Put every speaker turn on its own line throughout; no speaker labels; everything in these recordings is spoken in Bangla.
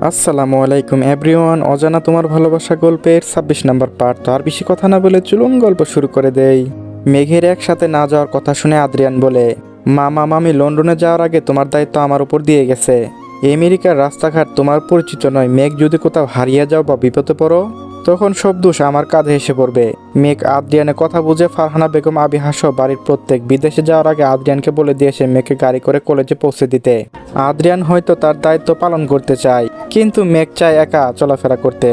আসসালামু আলাইকুম এভরিওয়ান। অজানা তোমার ভালোবাসা গল্পের ২৬ নম্বর পার্ট। তো আর বেশি কথা না বলে চলুন গল্প শুরু করে দেই। মেঘের একসাথে না যাওয়ার কথা শুনে আদ্রিয়ান বলে, মামা মামি লন্ডনে যাওয়ার আগে তোমার দায়িত্ব আমার উপর দিয়ে গেছে। আমেরিকার রাস্তাঘাট তোমার পরিচিত নয়। মেঘ যদি কোথাও হারিয়ে যাও বা বিপদে পড়ো, তখন সব দোষ আমার কাঁধে এসে পড়বে। মেঘ আদ্রিয়ানের কথা বুঝে ফারহানা বেগম আবিহা সহ বাড়ির প্রত্যেক বিদেশে যাওয়ার আগে আদ্রিয়ানকে বলে দিয়েছে মেঘকে গাড়ি করে কলেজে পৌঁছে দিতে। আদ্রিয়ান হয়তো তার দায়িত্ব পালন করতে চায়, কিন্তু মেঘ চায় একা চলাফেরা করতে।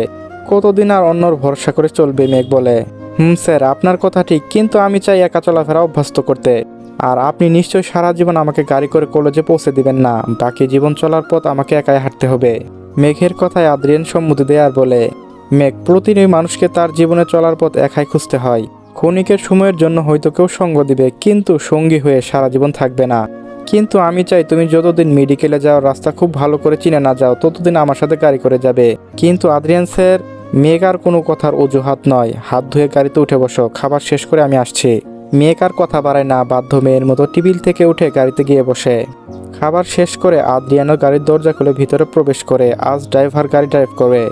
কতদিন আর অন্যর ভরসা করে চলবে? মেঘ বলে, স্যার আপনার কথা ঠিক, কিন্তু আমি চাই একা চলাফেরা অভ্যস্ত করতে। আর আপনি নিশ্চয়ই সারা জীবন আমাকে গাড়ি করে কলেজে পৌঁছে দিবেন না। বাকি জীবন চলার পথ আমাকে একাই হাঁটতে হবে। মেঘের কথায় আদ্রিয়ান সম্মতি দেয় আর বলে, মেঘ, প্রতিটি মানুষকে তার জীবনে চলার পথ একাই খুঁজতে হয়। ক্ষণিকের সময়ের জন্য হয়তো কেউ সঙ্গ দিবে, কিন্তু সঙ্গী হয়ে সারা জীবন থাকবে না। কিন্তু আমি চাই তুমি যতদিন মেডিকেলে যাওয়ার রাস্তা খুব ভালো করে চিনে না যাও, ততদিন আমার সাথে গাড়ি করে যাবে। কিন্তু আদ্রিয়ান স্যার, মেঘ আর কোনো কথার অজুহাত নয়। হাত ধুয়ে গাড়িতে উঠে বসো, খাবার শেষ করে আমি আসছি। মেঘ আর কথা বাড়ায় না, বাধ্য মেয়ের মতো টেবিল থেকে উঠে গাড়িতে গিয়ে বসে। খাবার শেষ করে আদ্রিয়ানও গাড়ির দরজা খুলে ভিতরে প্রবেশ করে। আজ ড্রাইভার গাড়ি ড্রাইভ করে।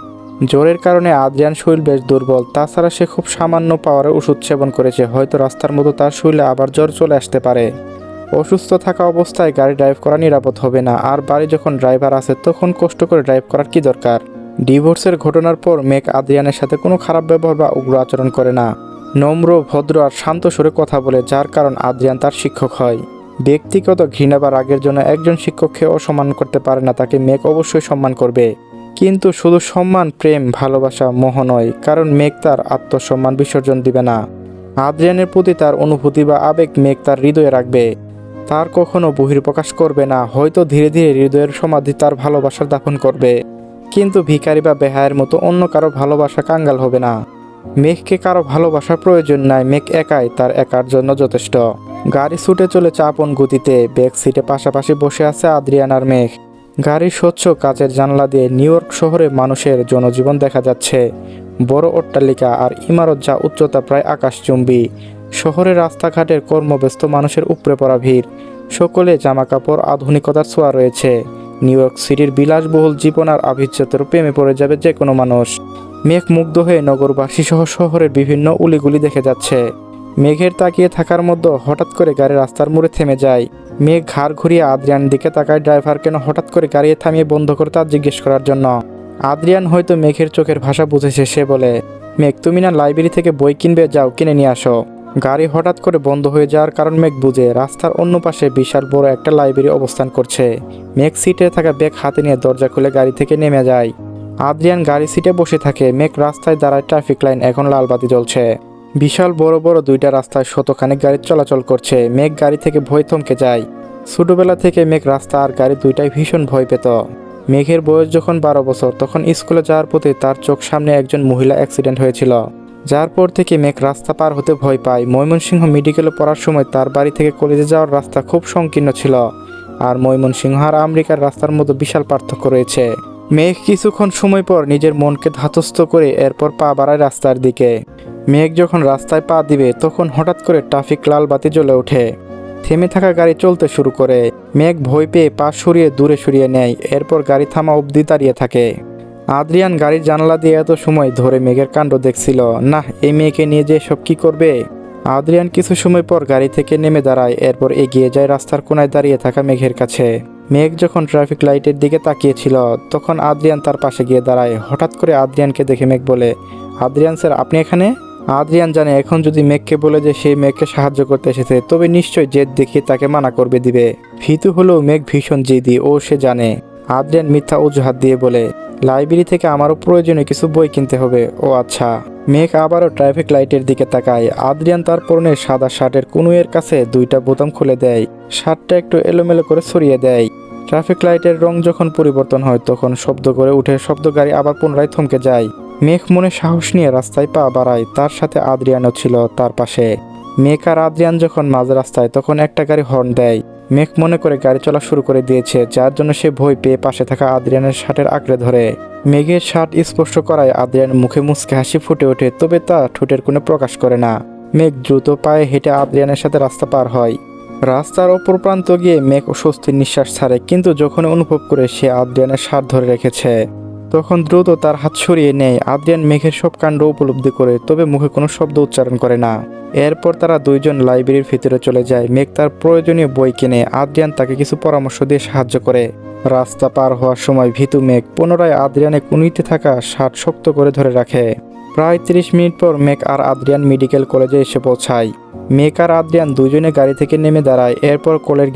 জ্বরের কারণে আদ্রিয়ান শরীর বেশ দুর্বল। তাছাড়া সে খুব সামান্য পাওয়ারের ওষুধ সেবন করেছে। হয়তো রাস্তার মতো তার শরীরে আবার জ্বর চলে আসতে পারে। অসুস্থ থাকা অবস্থায় গাড়ি ড্রাইভ করা নিরাপদ হবে না। আর বাড়ি যখন ড্রাইভার আছে তখন কষ্ট করে ড্রাইভ করার কি দরকার? ডিভোর্সের ঘটনার পর মেঘ আদ্রিয়ানের সাথে কোনো খারাপ ব্যবহার বা উগ্র আচরণ করে না। নম্র, ভদ্র আর শান্ত সুরে কথা বলে, যার কারণ আদ্রিয়ান তার শিক্ষক হয়। ব্যক্তিগত ঘৃণা বা রাগের জন্য একজন শিক্ষককে অসম্মান করতে পারে না। তাকে মেঘ অবশ্যই সম্মান করবে, কিন্তু শুধু সম্মান, প্রেম, ভালোবাসা, মোহ নয়। কারণ মেঘ তার আত্মসম্মান বিসর্জন দিবে না। আদ্রিয়ানের প্রতি তার অনুভূতি বা আবেগ মেঘ তার হৃদয়ে রাখবে। তার কখনো বহির্প্রকাশ করবে না। হয়তো ধীরে ধীরে হৃদয়ের সমাধি তার ভালোবাসার দাফন করবে, কিন্তু ভিখারি বা বেহায়ের মতো অন্য কারো ভালোবাসা কাঙ্গাল হবে না। মেঘকে কারো ভালোবাসার প্রয়োজন নাই। মেঘ একাই তার একার জন্য যথেষ্ট। গাড়ি ছুটে চলেছে আপন গতিতে। ব্যাক সিটে পাশাপাশি বসে আছে আদ্রিয়ান আর মেঘ। গাড়ির স্বচ্ছ কাচের জানলা দিয়ে নিউ ইয়র্ক শহরে মানুষের জনজীবন দেখা যাচ্ছে। বড় অট্টালিকা আর ইমারত, যা উচ্চতা প্রায় আকাশচুম্বী। শহরের রাস্তাঘাটের কর্মব্যস্ত মানুষের উপড়ে পড়া ভিড়। সকলে জামাকাপড় আধুনিকতার ছোঁয়া রয়েছে। নিউ ইয়র্ক সিটির বিলাসবহুল জীবন আর আভিজাত্যের প্রেমে পড়ে যাবে যে কোনো মানুষ। মেঘ মুগ্ধ হয়ে নগরবাসী সহ শহরের বিভিন্ন উলিগুলি দেখে যাচ্ছে। মেঘের তাকিয়ে থাকার মধ্যে হঠাৎ করে গাড়ি রাস্তার মোড়ে থেমে যায়। মেঘ ঘাড় ঘুরিয়ে আদ্রিয়ানের দিকে তাকায়। ড্রাইভার কেন হঠাৎ করে গাড়ি থামিয়ে বন্ধ করে তা জিজ্ঞেস করার জন্য। আদ্রিয়ান হয়তো মেঘের চোখের ভাষা বুঝেছে। সে বলে, মেঘ, তুমি না লাইব্রেরি থেকে বই কিনবে? যাও, কিনে নিয়ে আসো। গাড়ি হঠাৎ করে বন্ধ হয়ে যাওয়ার কারণ মেঘ বুঝে। রাস্তার অন্য পাশে বিশাল বড় একটা লাইব্রেরি অবস্থান করছে। মেঘ সিটে থাকা ব্যাগ হাতে নিয়ে দরজা খুলে গাড়ি থেকে নেমে যায়। আদ্রিয়ান গাড়ি সিটে বসে থাকে। মেঘ রাস্তায় দাঁড়ায়। ট্রাফিক লাইন এখন লাল বাতি জ্বলছে। বিশাল বড় বড় দুইটা রাস্তায় শতখানেক গাড়ি চলাচল করছে। মেঘ গাড়ি থেকে ভয় থমকে যায়। ছোটবেলা থেকে মেঘ রাস্তা আর গাড়ি দুইটাই ভীষণ ভয় পেত। মেঘের বয়স যখন 12 বছর, তখন স্কুলে যাওয়ার পথে তার চোখ সামনে একজন মহিলা অ্যাক্সিডেন্ট হয়েছিল। যার পর থেকে মেঘ রাস্তা পার হতে ভয় পায়। ময়মনসিংহ মেডিকেলে পড়ার সময় তার বাড়ি থেকে কলেজে যাওয়ার রাস্তা খুব সংকীর্ণ ছিল। আর ময়মনসিংহ আর আমেরিকার রাস্তার মধ্যে বিশাল পার্থক্য রয়েছে। মেঘ কিছুক্ষণ সময় পর নিজের মনকে ধাতস্থ করে এরপর পা বাড়ায় রাস্তার দিকে। মেঘ যখন রাস্তায় পা দিবে তখন হঠাৎ করে ট্রাফিক লাল বাতি জ্বলে ওঠে। থেমে থাকা গাড়ি চলতে শুরু করে। মেঘ ভয় পেয়ে পা সরিয়ে দূরে সরিয়ে নেয়। এরপর গাড়ি থামা অবধি দাঁড়িয়ে থাকে। আদ্রিয়ান গাড়ির জানালা দিয়ে এত সময় ধরে মেঘের কাণ্ড দেখছিল। না, এই মেয়েকে নিয়ে যে সব কি করবে। আদ্রিয়ান কিছু সময় পর গাড়ি থেকে নেমে দাঁড়ায়। এরপর এগিয়ে যায় রাস্তার কোনায় দাঁড়িয়ে থাকা মেঘের কাছে। মেঘ যখন ট্রাফিক লাইটের দিকে তাকিয়েছিল তখন আদ্রিয়ান তার পাশে গিয়ে দাঁড়ায়। হঠাৎ করে আদ্রিয়ানকে দেখে মেঘ বলে, আদ্রিয়ান স্যার, আপনি এখানে? আদ্রিয়ান জানে এখন যদি মেঘকে বলে যে সেই মেঘকে সাহায্য করতে এসেছে, তবে নিশ্চয়ই জেদ দেখিয়ে তাকে মানা করবে দিবে। ভীতু হলেও মেঘ ভীষণ জেদি, ও সে জানে। আদ্রিয়ান মিথ্যা অজুহাত দিয়ে বলে, লাইব্রেরি থেকে আমারও প্রয়োজনীয় কিছু বই কিনতে হবে। ও আচ্ছা। মেঘ আবারও ট্রাফিক লাইটের দিকে তাকায়। আদ্রিয়ান তার পরনে সাদা শার্টের কনুইয়ের কাছে দুইটা বোতাম খুলে দেয়। শার্টটা একটু এলোমেলো করে সরিয়ে দেয়। ট্রাফিক লাইটের রং যখন পরিবর্তন হয় তখন শব্দ করে উঠে শব্দ গাড়ি আবার পুনরায় থমকে যায়। মেঘ মনে সাহস নিয়ে রাস্তায় পা বাড়ায়। তার সাথে আদ্রিয়ানও ছিল তার পাশে। মেঘ আর আদ্রিয়ান যখন মাঝ রাস্তায়, তখন একটা গাড়ি হর্ন দেয়। মেঘ মনে করে গাড়ি চলা শুরু করে দিয়েছে, যার জন্য সে ভয় পেয়ে পাশে থাকা আদ্রিয়ানের শার্টের আঁকড়ে ধরে। মেঘের শার্ট স্পর্শ করায় আদ্রিয়ানের মুখে মুচকে হাসি ফুটে ওঠে, তবে তা ঠোঁটের কোণে প্রকাশ করে না। মেঘ দ্রুত পায়ে হেঁটে আদ্রিয়ানের সাথে রাস্তা পার হয়। রাস্তার অপর প্রান্ত গিয়ে মেঘ স্বস্তির নিঃশ্বাস ছাড়ে, কিন্তু যখন অনুভব করে সে আদ্রিয়ানের শার্ট ধরে রেখেছে, তখন দ্রুত তার হাত সরিয়ে নেয়। আদ্রিয়ান মেঘের সব কাণ্ড উপলব্ধি করে, তবে মুখে কোনো শব্দ উচ্চারণ করে না। এরপর তারা দুইজন লাইব্রেরির ভিতরে চলে যায়। মেঘ তার প্রয়োজনীয় বই কিনে, আদ্রিয়ান তাকে কিছু পরামর্শ দিয়ে সাহায্য করে। রাস্তা পার হওয়ার সময় ভীতু মেঘ পুনরায় আদ্রিয়ানের কুনিতে থাকা শার্ট শক্ত করে ধরে রাখে। প্রায় 30 মিনিট পর মেঘ আর আদ্রিয়ান মেডিকেল কলেজে এসে পৌঁছায়। মেঘ আর আদ্রিয়ান দুজনে গাড়ি থেকে নেমে দাঁড়ায়। এরপর কলেজ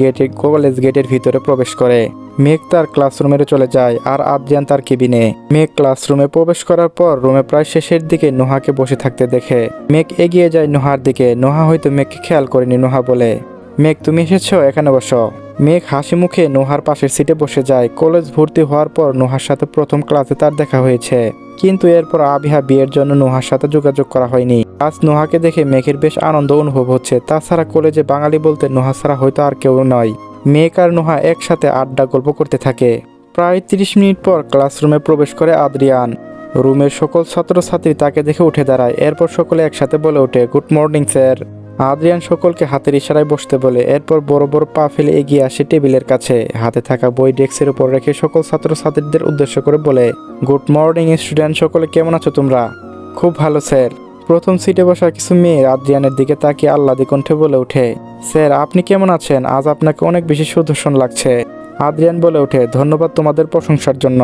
গেটের ভিতরে প্রবেশ করে। মেঘ তার ক্লাসরুমে চলে যায় আর আদ্রিয়ান তার কেবিনে। মেঘ ক্লাসরুমে প্রবেশ করার পর রুমে প্রায় শেষের দিকে নোহাকে বসে থাকতে দেখে। মেঘ এগিয়ে যায় নোহার দিকে। নোহা হয়তো মেঘকে খেয়াল করেনি। নোহা বলে, মেঘ তুমি এসেছো, এখানে বসো। মেঘ হাসি মুখে নোহার পাশের সিটে বসে যায়। কলেজ ভর্তি হওয়ার পর নোহার সাথে প্রথম ক্লাসে তার দেখা হয়েছে, কিন্তু এরপর আবিহা বিয়ের জন্য নোহার সাথে যোগাযোগ করা হয়নি। আজ নোহাকে দেখে মেঘের বেশ আনন্দ অনুভব হচ্ছে। তাছাড়া কলেজে বাঙালি বলতে নোহা ছাড়া হয়তো আর কেউ নয়। মেঘ আর নোহা একসাথে আড্ডা গল্প করতে থাকে। প্রায় 30 মিনিট পর ক্লাসরুমে প্রবেশ করে আদ্রিয়ান। রুমের সকল ছাত্রছাত্রী তাকে দেখে উঠে দাঁড়ায়। এরপর সকলে একসাথে বলে ওঠে, গুড মর্নিং স্যার। আদ্রিয়ান সকলকে হাতের ইশারায় বসতে বলে। এরপর বড় বড় পা ফেলে এগিয়ে আসে টেবিলের কাছে। হাতে থাকা বই ডেস্কের উপর রেখে সকল ছাত্রছাত্রীদের উদ্দেশ্য করে বলে, গুড মর্নিং স্টুডেন্ট, সকলে কেমন আছো তোমরা? খুব ভালো স্যার। প্রথম সিটে বসা কিছু মেয়ে আদ্রিয়ানের দিকে তাকিয়ে আহ্লাদী কণ্ঠে বলে ওঠে, স্যার আপনি কেমন আছেন? আজ আপনাকে অনেক বেশি সুদর্শন লাগছে। আদ্রিয়ান বলে ওঠে, ধন্যবাদ তোমাদের প্রশংসার জন্য।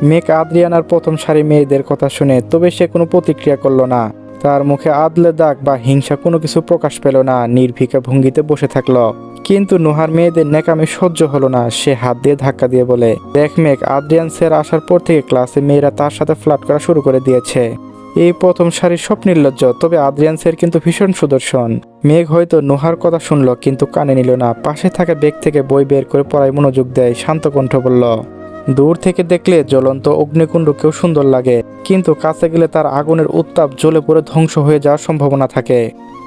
মেঘ আদ্রিয়ান আর প্রথম সারি মেয়েদের কথা শুনে, তবে সে কোনো প্রতিক্রিয়া করল না। তার মুখে আদলে দাগ বা হিংসা কোনো কিছু প্রকাশ পেল না। নির্ভীকা ভঙ্গিতে বসে থাকলো। কিন্তু নোহার মেয়েদের ন্যাকামি সহ্য হলো না। সে হাত দিয়ে ধাক্কা দিয়ে বলে, দেখ মেঘ, আদ্রিয়ান স্যার আসার পর থেকে ক্লাসে মেয়েরা তার সাথে ফ্লার্ট করা শুরু করে দিয়েছে। এই প্রথম সারির সব নির্লজ্জ, তবে আদ্রিয়ান স্যার কিন্তু ভীষণ সুদর্শন। মেঘ হয়তো নোহার কথা শুনলো, কিন্তু কানে নিল না। পাশে থাকা ব্যাগ থেকে বই বের করে পড়ায় মনোযোগ দেয়। শান্ত কণ্ঠ বলল, দূর থেকে দেখলে জ্বলন্ত অগ্নিকুণ্ডকেও সুন্দর লাগে, কিন্তু কাছে গেলে তার আগুনের উত্তাপ জ্বলে পড়ে ধ্বংস হয়ে যাওয়ার সম্ভাবনা থাকে।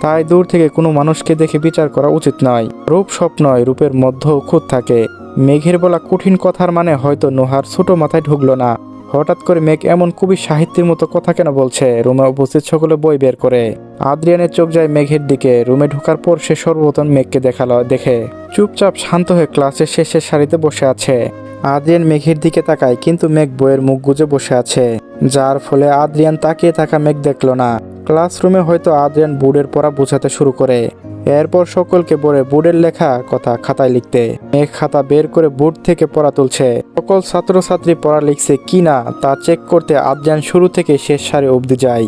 তাই দূর থেকে কোনো মানুষকে দেখে বিচার করা উচিত নয়। রূপ সব নয়, রূপের মধ্যেও খুঁত থাকে। মেঘের বলা কঠিন কথার মানে হয়তো নোহার ছোট মাথায় ঢুকলো না। হঠাৎ করে মেঘ এমন কবি সাহিত্যের মতো কথা কেন বলছে? রুমে উপস্থিত সকলে বই বের করে। আদ্রিয়ানের চোখ যায় মেঘের দিকে। রুমে ঢোকার পর সে সর্বপ্রথম মেঘকে দেখে চুপচাপ শান্ত হয়ে ক্লাসের শেষের সারিতে বসে আছে। আদ্রিয়ান মেঘের দিকে তাকায়, কিন্তু মেঘ বইয়ের মুখ গুজে বসে আছে, যার ফলে আদ্রিয়ান তাকিয়ে থাকা মেঘ দেখল না। ক্লাসরুমে হয়তো আদ্রিয়ান বোর্ডের পড়া বোঝাতে শুরু করে। এরপর সকলকে বলে বোর্ডের লেখা কথা খাতায় লিখতে। মেঘ খাতা বের করে বোর্ড থেকে পড়া তুলছে। সকল ছাত্রছাত্রী পড়া লিখছে কি না তা চেক করতে আদ্রিয়ান শুরু থেকে শেষ সারি অবধি যায়।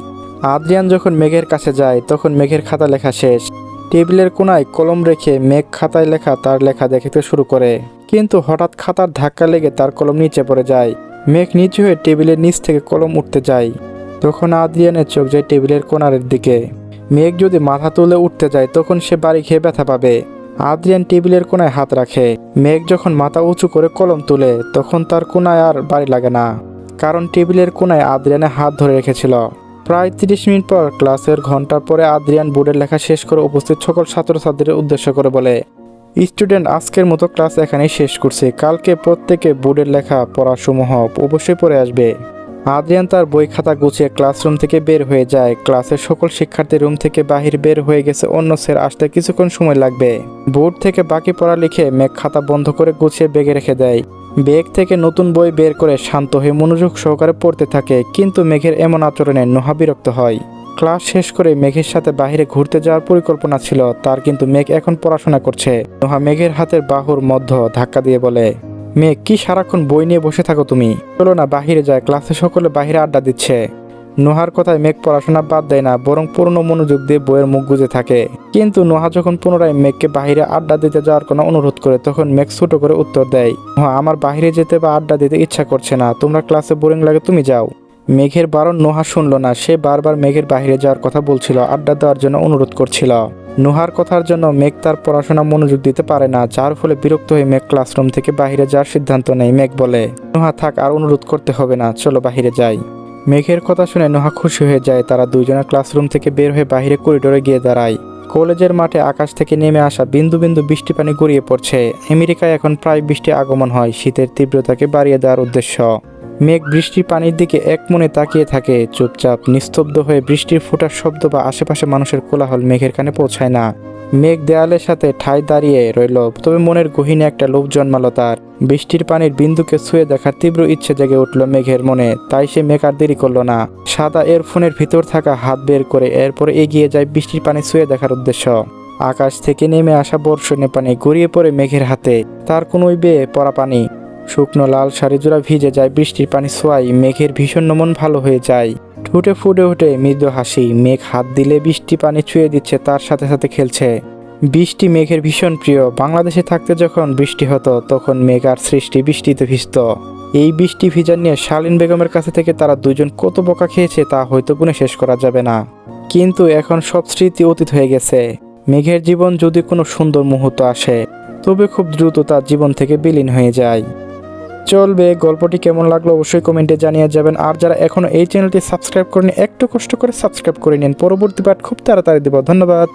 আদ্রিয়ান যখন মেঘের কাছে যায় তখন মেঘের খাতা লেখা শেষ। টেবিলের কোনায় কলম রেখে মেঘ খাতায় লেখা তার লেখা দেখতে শুরু করে, কিন্তু হঠাৎ খাতার ধাক্কা লেগে তার কলম নিচে পড়ে যায়। মেঘ নিচু হয়ে টেবিলের নিচ থেকে কলম উঠতে যায়। তখন আদ্রিয়ানের চোখ যায় টেবিলের কোনারের দিকে। মেঘ যদি মাথা তুলে উঠতে যায় তখন সে বাড়ি খেয়ে ব্যথা পাবে। আদ্রিয়ান টেবিলের কোনায় হাত রাখে। মেঘ যখন মাথা উঁচু করে কলম তুলে তখন তার কোনায় আর বাড়ি লাগে না, কারণ টেবিলের কোনায় আদ্রিয়ানের হাত ধরে রেখেছিল। প্রায় 30 মিনিট পর ক্লাসের ঘন্টার পরে আদ্রিয়ান বোর্ডের লেখা শেষ করে উপস্থিত সকল ছাত্রছাত্রীদের উদ্দেশ্য করে বলে, স্টুডেন্ট, আজকের মতো ক্লাস এখানেই শেষ করছি। কালকে প্রত্যেকে বোর্ডের লেখা পড়াসমূহ অবশ্যই পড়ে আসবে। আদ্রিয়ান তার বই খাতা গুছিয়ে ক্লাসরুম থেকে বের হয়ে যায়। ক্লাসের সকল শিক্ষার্থী রুম থেকে বাহির বের হয়ে গেছে। অন্য স্যার আসতে কিছুক্ষণ সময় লাগবে। বোর্ড থেকে বাকি পড়া লিখে মেঘ খাতা বন্ধ করে গুছিয়ে ব্যাগে রেখে দেয়। ব্যাগ থেকে নতুন বই বের করে শান্ত হয়ে মনোযোগ সহকারে পড়তে থাকে, কিন্তু মেঘের এমন আচরণে নোহা বিরক্ত হয়। ক্লাস শেষ করে মেঘের সাথে বাইরে ঘুরতে যাওয়ার পরিকল্পনা ছিল তার, কিন্তু মেঘ এখন পড়াশোনা করছে। নোহা মেঘের হাতের বাহুর মধ্য ধাক্কা দিয়ে বলে, মেঘ, কি সারাক্ষণ বই নিয়ে বসে থাকো তুমি? চলো না বাহিরে যায়, ক্লাসে সকলে বাহিরে আড্ডা দিচ্ছে। নোহার কথায় মেঘ পড়াশোনা বাদ দেয় না, বরং পূর্ণ মনোযোগ দিয়ে বইয়ের মুখ গুজে থাকে। কিন্তু নোহা যখন পুনরায় মেঘকে বাহিরে আড্ডা দিতে যাওয়ার কোনো অনুরোধ করে তখন মেঘ ছোট করে উত্তর দেয়, নোহা, আমার বাহিরে যেতে বা আড্ডা দিতে ইচ্ছা করছে না। তোমরা ক্লাসে বোরিং লাগে, তুমি যাও। মেঘের বারণ নোহা শুনল না। সে বারবার মেঘের বাহিরে যাওয়ার কথা বলছিল, আড্ডা দেওয়ার জন্য অনুরোধ করছিল। নোহার কথার জন্য মেঘ তার পড়াশোনা মনোযোগ দিতে পারে না, যার ফলে বিরক্ত হয়ে মেঘ ক্লাসরুম থেকে বাহিরে যাওয়ার সিদ্ধান্ত নেয়। মেঘ বলে, নোহা থাক, আর অনুরোধ করতে হবে না, চলো বাহিরে যাই। মেঘের কথা শুনে নোহা খুশি হয়ে যায়। তারা দুইজনে ক্লাসরুম থেকে বের হয়ে বাহিরে করিডোরে গিয়ে দাঁড়ায়। কলেজের মাঠে আকাশ থেকে নেমে আসা বিন্দু বিন্দু বৃষ্টি পানি গড়িয়ে পড়ছে। আমেরিকায় এখন প্রায় বৃষ্টি আগমন হয়, শীতের তীব্রতাকে বাড়িয়ে দেওয়ার উদ্দেশ্য। মেঘ বৃষ্টির পানির দিকে এক মনে তাকিয়ে থাকে, চুপচাপ নিস্তব্ধ হয়ে। বৃষ্টির ফোঁটার শব্দ বা আশেপাশে মানুষের কোলাহল মেঘের কানে পৌঁছায় না। মেঘ দেয়ালের সাথে ঠায় দাঁড়িয়ে রইল, তবে মনের গহীনে একটা লোভ জন্মালো তার। বৃষ্টির পানির বিন্দুকে ছুঁয়ে দেখার তীব্র ইচ্ছে জেগে উঠল মেঘের মনে। তাই সে মেঘ আর দেরি করলো না, সাদা এয়ারফোনের ভিতর থাকা হাত বের করে এরপরে এগিয়ে যায় বৃষ্টির পানি ছুঁয়ে দেখার উদ্দেশ্য। আকাশ থেকে নেমে আসা বর্ষণে পানি গড়িয়ে পড়ে মেঘের হাতে, তার কোনোই বেয়ে পড়া পানি। শুকনো লাল শাড়ি জোড়া ভিজে যায় বৃষ্টির পানি ছোঁয়ায়, মেঘের ভীষণ মন ভালো হয়ে যায়। ঠোঁটে ফুটে ওঠে মৃদু হাসি, মেঘ হাত দিলে বৃষ্টি পানি ছুঁয়ে দিচ্ছে, তার সাথে সাথে খেলছে। বৃষ্টি মেঘের ভীষণ প্রিয়। বাংলাদেশে থাকতে যখন বৃষ্টি হতো তখন মেঘ আর সৃষ্টি বৃষ্টিতে ভিজত। এই বৃষ্টি ভিজা নিয়ে শালীন বেগমের কাছে থেকে তারা দুজন কত বকা খেয়েছে তা হয়তো গুণে শেষ করা যাবে না। কিন্তু এখন সব স্মৃতি অতীত হয়ে গেছে। মেঘের জীবন যদি কোনো সুন্দর মুহূর্ত আসে, তবে খুব দ্রুত তার জীবন থেকে বিলীন হয়ে যায়। চলবে, গল্পটি কেমন লাগলো অবশ্যই কমেন্টে জানিয়ে যাবেন। আর যারা এখনও এই চ্যানেলটি সাবস্ক্রাইব করেনি একটু কষ্ট করে সাবস্ক্রাইব করে নিন। পরবর্তী পার্ট খুব তাড়াতাড়ি দেব। ধন্যবাদ।